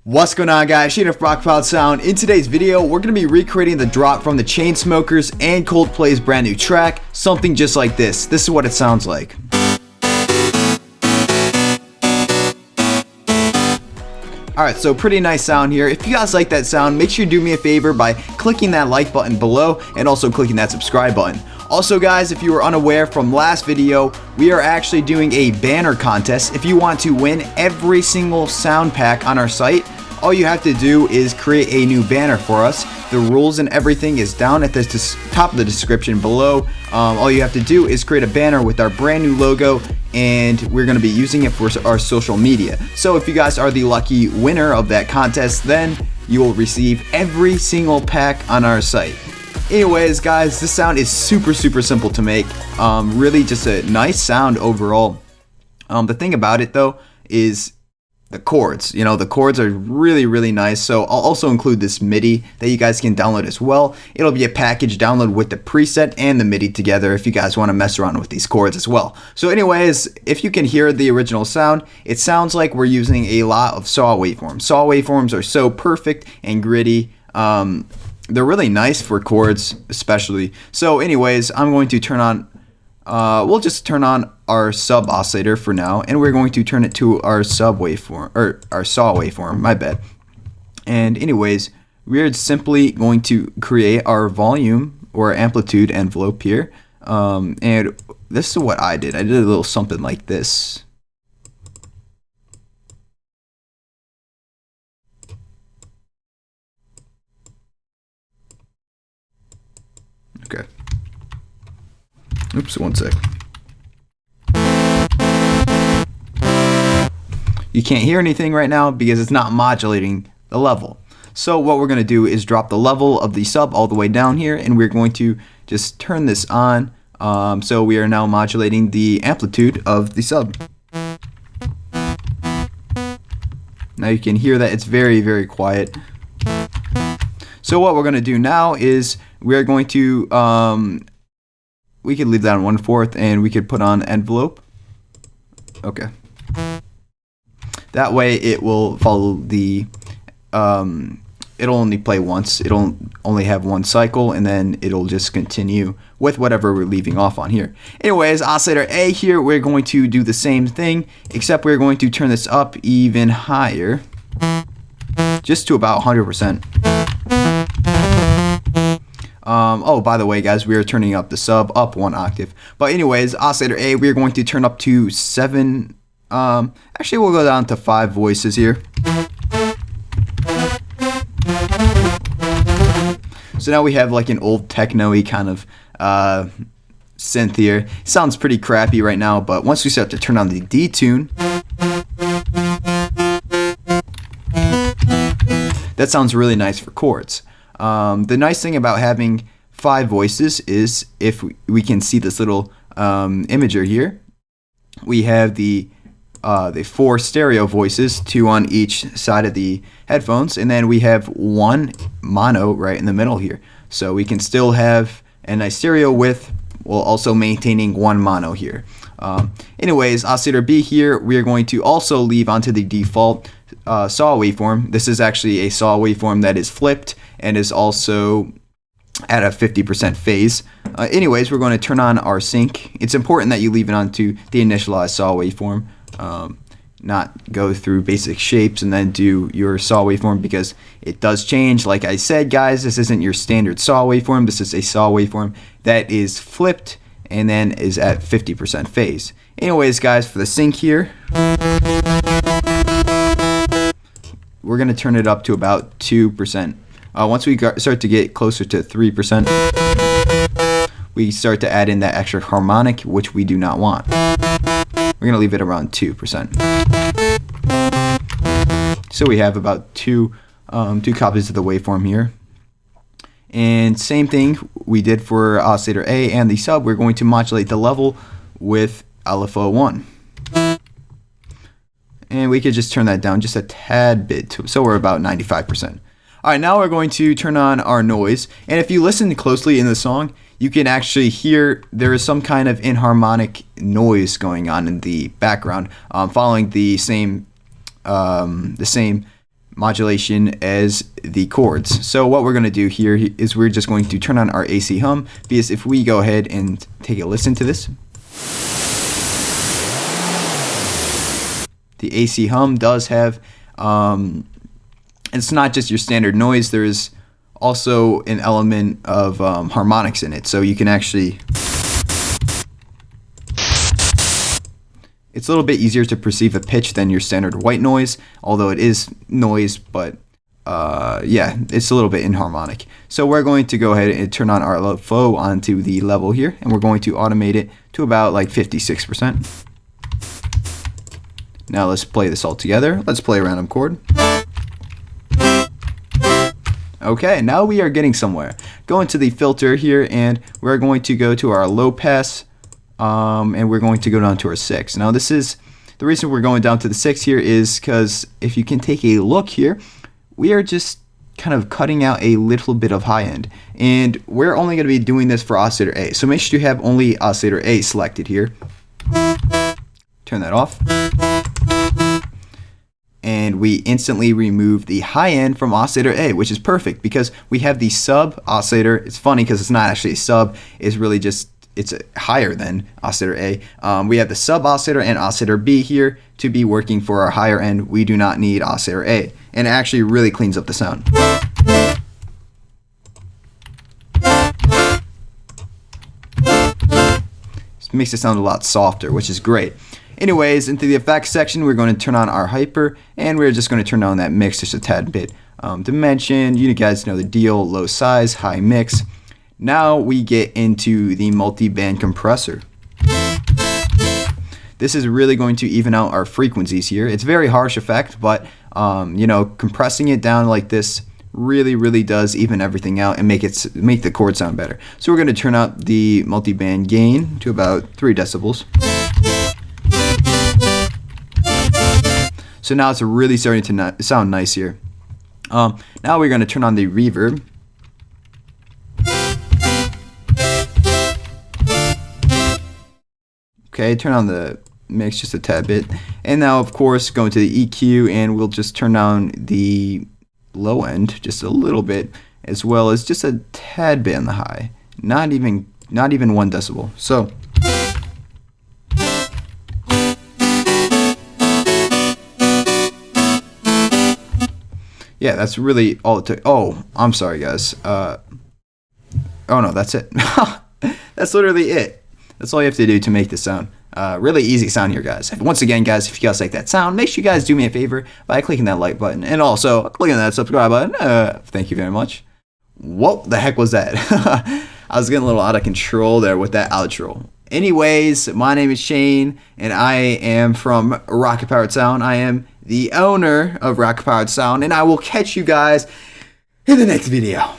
What's going on, guys? Shane of Rockpile Sound. In today's video, we're going to be recreating the drop from the Chainsmokers and Coldplay's brand new track, something just like this. This is what it sounds like. Alright, so pretty nice sound here. If you guys like that sound, make sure you do me a favor by clicking that like button below and also clicking that subscribe button. Also guys, if you were unaware from last video, we are actually doing a banner contest. If you want to win every single sound pack on our site, all you have to do is create a new banner for us. The rules and everything is down at the top of the description below. All you have to do is create a banner with our brand new logo, and we're going to be using it for our social media. So if you guys are the lucky winner of that contest, then you will receive every single pack on our site. Anyways guys, this sound is super simple to make. Really just a nice sound overall. The thing about it though is the chords. You know, the chords are really nice. So I'll also include this MIDI that you guys can download as well. It'll be a package download with the preset and the MIDI together if you guys want to mess around with these chords as well. So anyways, if you can hear the original sound, it sounds like we're using a lot of saw waveforms. Saw waveforms are so perfect and gritty. They're really nice for chords especially. So anyways, I'm going to turn on we'll just turn on our sub oscillator for now, and we're going to turn it to our sub waveform, or our saw waveform, my bad. And anyways, we're simply going to create our volume or amplitude envelope here. And this is what I did. I did a little something like this. Okay. Oops, one sec. You can't hear anything right now because it's not modulating the level. So what we're going to do is drop the level of the sub all the way down here, and we're going to just turn this on. So we are now modulating the amplitude of the sub. Now you can hear that it's very quiet. So what we're going to do now is we're going to we could leave that on 1/4 and we could put on envelope. Okay. That way it will follow the it'll only play once. It'll only have one cycle, and then it'll just continue with whatever we're leaving off on here. Anyways, oscillator A here, we're going to do the same thing, except we're going to turn this up even higher, just to about 100%. Oh, by the way, guys, we are turning up the sub up 1 octave. But anyways, oscillator A, we're going to turn up to 7. Actually, we'll go down to 5 voices here. So now we have like an old techno-y kind of synth here. Sounds pretty crappy right now, but once we start to turn on the detune, that sounds really nice for chords. The nice thing about having 5 voices is if we can see this little imager here, we have the 4 stereo voices, 2 on each side of the headphones, and then we have 1 mono right in the middle here. So we can still have a nice stereo with, while also maintaining 1 mono here. Anyways, oscillator B here, we are going to also leave onto the default saw waveform. This is actually a saw waveform that is flipped and is also at a 50% phase. Anyways, we're going to turn on our sync. It's important that you leave it onto the initialized saw waveform, not go through basic shapes and then do your saw waveform, because it does change. Like I said, guys, this isn't your standard saw waveform. This is a saw waveform that is flipped and then is at 50% phase. Anyways, guys, for the sync here, we're going to turn it up to about 2%. Once we start to get closer to 3%, we start to add in that extra harmonic, which we do not want. We're going to leave it around 2%. So we have about two copies of the waveform here. And same thing we did for oscillator A and the sub. We're going to modulate the level with LFO1. And we could just turn that down just a tad bit, so we're about 95%. Alright, now we're going to turn on our noise. And if you listen closely in the song, you can actually hear there is some kind of inharmonic noise going on in the background, following the same modulation as the chords. So what we're going to do here is we're just going to turn on our AC hum, because if we go ahead and take a listen to this, the AC hum does have, it's not just your standard noise, there's also an element of harmonics in it. So you can actually, it's a little bit easier to perceive a pitch than your standard white noise, although it is noise, but yeah, it's a little bit inharmonic. So we're going to go ahead and turn on our flow onto the level here, and we're going to automate it to about like 56%. Now let's play this all together. Let's play a random chord. Okay, now we are getting somewhere. Go into the filter here, and we're going to go to our low pass, and we're going to go down to our 6. Now this is, the reason we're going down to the 6 here is because if you can take a look here, we are just kind of cutting out a little bit of high end. And we're only going to be doing this for oscillator A. So make sure you have only oscillator A selected here. Turn that off. And we instantly remove the high end from oscillator A, which is perfect because we have the sub oscillator. It's funny because it's not actually a sub, it's really just, it's higher than oscillator A. We have the sub oscillator and oscillator B here to be working for our higher end. We do not need oscillator A, and it actually really cleans up the sound. This makes it sound a lot softer, which is great. Anyways, into the effects section, we're going to turn on our hyper, and we're just going to turn on that mix just a tad bit. Dimension, you guys know the deal, low size, high mix. Now we get into the multi-band compressor. This is really going to even out our frequencies here. It's a very harsh effect, but you know, compressing it down like this really does even everything out and make the chord sound better. So we're going to turn up the multi-band gain to about 3 decibels. So now it's really starting to sound nice here. Now we're going to turn on the reverb. Okay, turn on the mix just a tad bit. And now, of course, go into the EQ, and we'll just turn down the low end just a little bit, as well as just a tad bit on the high. Not even 1 decibel. So yeah, that's really all it took. Oh, I'm sorry, guys. Oh no, that's it. That's literally it. That's all you have to do to make this sound. Really easy sound here, guys. Once again, guys, if you guys like that sound, make sure you guys do me a favor by clicking that like button and also clicking that subscribe button. Thank you very much. What the heck was that? I was getting a little out of control there with that outro. Anyways, my name is Shane, and I am from Rocket Powered Sound. I am the owner of Rocket Powered Sound, and I will catch you guys in the next video.